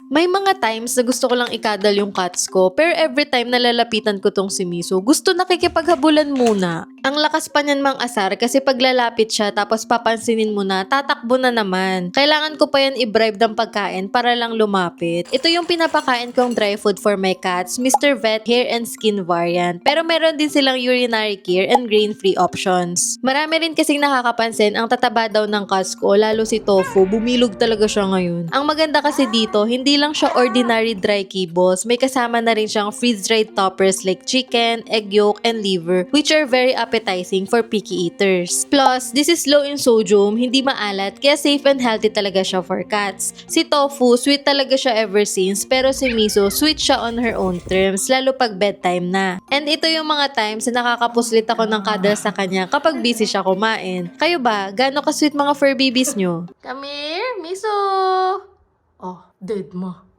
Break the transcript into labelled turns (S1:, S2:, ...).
S1: May mga times na gusto ko lang ikadal yung cats ko, pero every time nalalapitan ko tong si Miso, gusto nakikipaghabulan muna. Ang lakas pa niyan mang asar kasi paglalapit siya tapos papansinin mo na, tatakbo na naman. Kailangan ko pa yan i-bribe ng pagkain para lang lumapit. Ito yung pinapakain kong dry food for my cats, Mr. Vet Hair and Skin variant. Pero meron din silang urinary care and grain-free options. Marami rin kasing nakakapansin ang tataba daw ng cats ko, lalo si Tofu, bumilog talaga siya ngayon. Ang maganda kasi dito, hindi lang siya ordinary dry kibbles, may kasama na rin siyang freeze-dried toppers like chicken, egg yolk, and liver, which are very appetizing for picky eaters. Plus, this is low in sodium, hindi maalat, kaya safe and healthy talaga siya for cats. Si Tofu, sweet talaga siya ever since, pero si Miso, sweet siya on her own terms, lalo pag bedtime na. And ito yung mga times na nakakapuslit ako ng kadal sa kanya kapag busy siya kumain. Kayo ba, gaano ka-sweet mga fur babies nyo? Come here, Miso! Oh, dead mo.